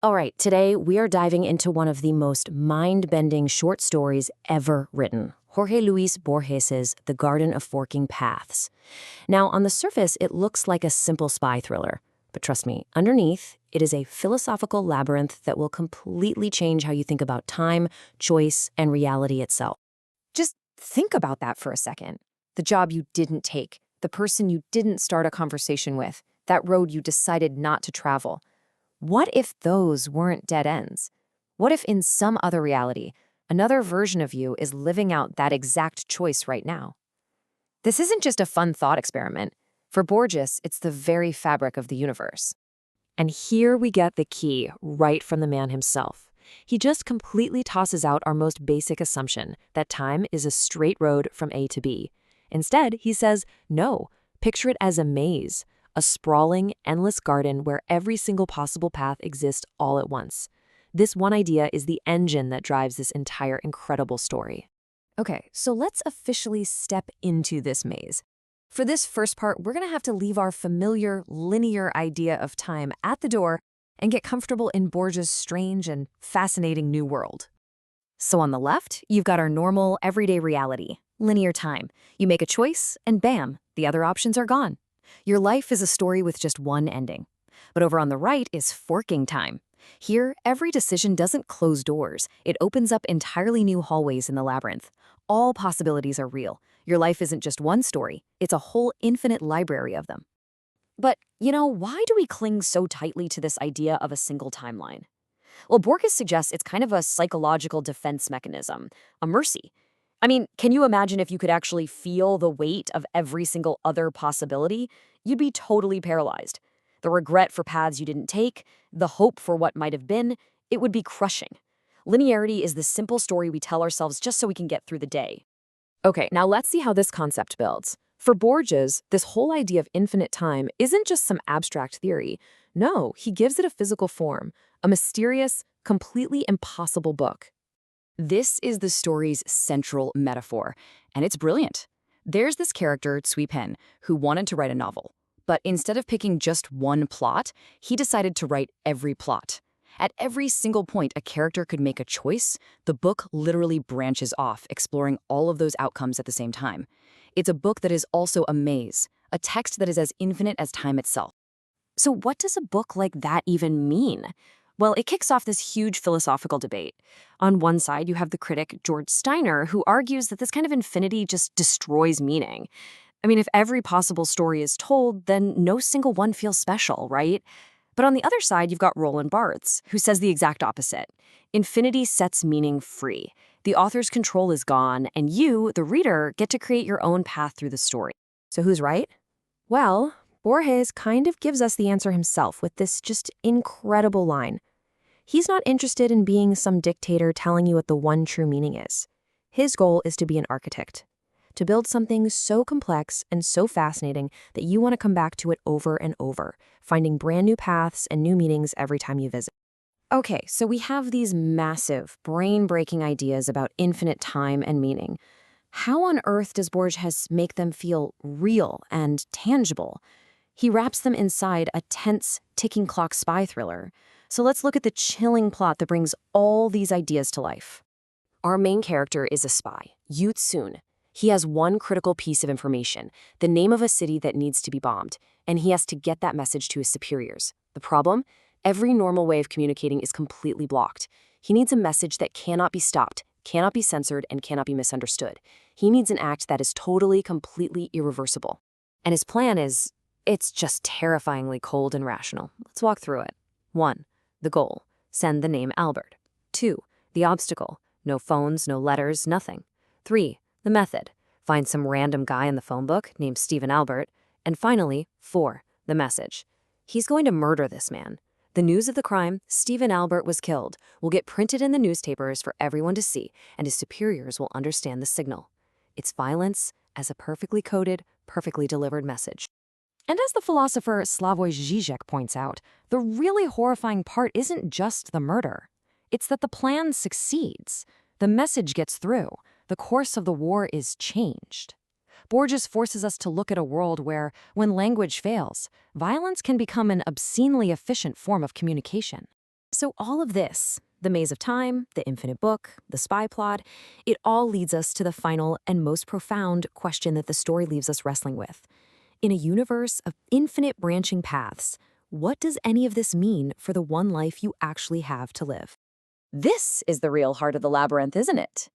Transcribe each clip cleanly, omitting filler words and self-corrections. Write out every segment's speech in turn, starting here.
All right, today we are diving into one of the most mind-bending short stories ever written, Jorge Luis Borges's The Garden of Forking Paths. Now, on the surface, it looks like a simple spy thriller, but trust me, underneath, it is a philosophical labyrinth that will completely change how you think about time, choice, and reality itself. Just think about that for a second. The job you didn't take, the person you didn't start a conversation with, that road you decided not to travel. What if those weren't dead ends? What if in some other reality, another version of you is living out that exact choice right now? This isn't just a fun thought experiment. For Borges, it's the very fabric of the universe. And here we get the key right from the man himself. He just completely tosses out our most basic assumption that time is a straight road from A to B. Instead, he says, no, picture it as a maze, a sprawling, endless garden where every single possible path exists all at once. This one idea is the engine that drives this entire incredible story. Okay, so let's officially step into this maze. For this first part, we're going to have to leave our familiar, linear idea of time at the door and get comfortable in Borges' strange and fascinating new world. So on the left, you've got our normal, everyday reality, linear time. You make a choice, and bam, the other options are gone. Your life is a story with just one ending. But over on the right is forking time. Here, every decision doesn't close doors. It opens up entirely new hallways in the labyrinth. All possibilities are real. Your life isn't just one story. It's a whole infinite library of them. But, why do we cling so tightly to this idea of a single timeline? Well, Borges suggests it's kind of a psychological defense mechanism, a mercy. I mean, can you imagine if you could actually feel the weight of every single other possibility? You'd be totally paralyzed. The regret for paths you didn't take, the hope for what might have been, it would be crushing. Linearity is the simple story we tell ourselves just so we can get through the day. Okay, now let's see how this concept builds. For Borges, this whole idea of infinite time isn't just some abstract theory. No, he gives it a physical form, a mysterious, completely impossible book. This is the story's central metaphor, and it's brilliant. There's this character, Cui Pen, who wanted to write a novel. But instead of picking just one plot, he decided to write every plot. At every single point a character could make a choice, the book literally branches off, exploring all of those outcomes at the same time. It's a book that is also a maze, a text that is as infinite as time itself. So what does a book like that even mean? Well, it kicks off this huge philosophical debate. On one side, you have the critic George Steiner, who argues that this kind of infinity just destroys meaning. I mean, if every possible story is told, then no single one feels special, right? But on the other side, you've got Roland Barthes, who says the exact opposite. Infinity sets meaning free. The author's control is gone, and you, the reader, get to create your own path through the story. So who's right? Well, Borges kind of gives us the answer himself with this just incredible line. He's not interested in being some dictator telling you what the one true meaning is. His goal is to be an architect, to build something so complex and so fascinating that you want to come back to it over and over, finding brand new paths and new meanings every time you visit. Okay, so we have these massive, brain-breaking ideas about infinite time and meaning. How on earth does Borges make them feel real and tangible? He wraps them inside a tense, ticking clock spy thriller. So let's look at the chilling plot that brings all these ideas to life. Our main character is a spy, Yu Tsun. He has one critical piece of information, the name of a city that needs to be bombed, and he has to get that message to his superiors. The problem? Every normal way of communicating is completely blocked. He needs a message that cannot be stopped, cannot be censored, and cannot be misunderstood. He needs an act that is totally, completely irreversible. And his plan is, it's just terrifyingly cold and rational. Let's walk through it. 1. The goal. Send the name Albert. 2. The obstacle. No phones, no letters, nothing. 3. The method. Find some random guy in the phone book named Stephen Albert. And finally, 4. The message. He's going to murder this man. The news of the crime, Stephen Albert was killed, will get printed in the newspapers for everyone to see, and his superiors will understand the signal. It's violence as a perfectly coded, perfectly delivered message. And as the philosopher Slavoj Žižek points out, the really horrifying part isn't just the murder. It's that the plan succeeds. The message gets through. The course of the war is changed. Borges forces us to look at a world where, when language fails, violence can become an obscenely efficient form of communication. So all of this, the maze of time, the infinite book, the spy plot, it all leads us to the final and most profound question that the story leaves us wrestling with. In a universe of infinite branching paths, what does any of this mean for the one life you actually have to live? This is the real heart of the labyrinth, isn't it?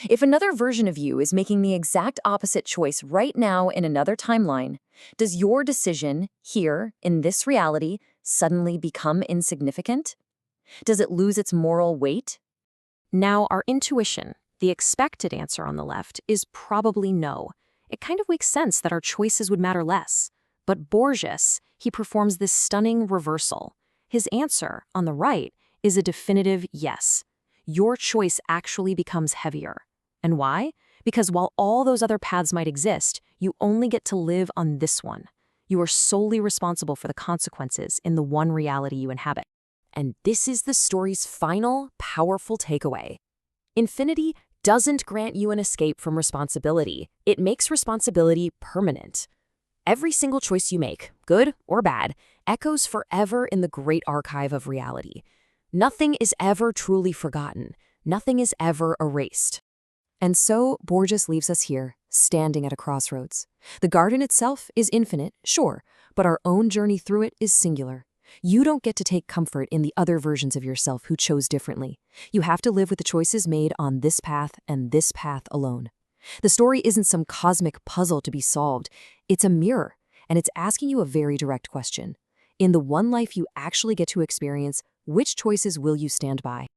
If another version of you is making the exact opposite choice right now in another timeline, does your decision here, in this reality, suddenly become insignificant? Does it lose its moral weight? Now, our intuition, the expected answer on the left, is probably no. It kind of makes sense that our choices would matter less. But Borges, he performs this stunning reversal. His answer, on the right, is a definitive yes. Your choice actually becomes heavier. And why? Because while all those other paths might exist, you only get to live on this one. You are solely responsible for the consequences in the one reality you inhabit. And this is the story's final, powerful takeaway. Infinity doesn't grant you an escape from responsibility. It makes responsibility permanent. Every single choice you make, good or bad, echoes forever in the great archive of reality. Nothing is ever truly forgotten. Nothing is ever erased. And so, Borges leaves us here, standing at a crossroads. The garden itself is infinite, sure, but our own journey through it is singular. You don't get to take comfort in the other versions of yourself who chose differently. You have to live with the choices made on this path and this path alone. The story isn't some cosmic puzzle to be solved. It's a mirror, and it's asking you a very direct question. In the one life you actually get to experience, which choices will you stand by?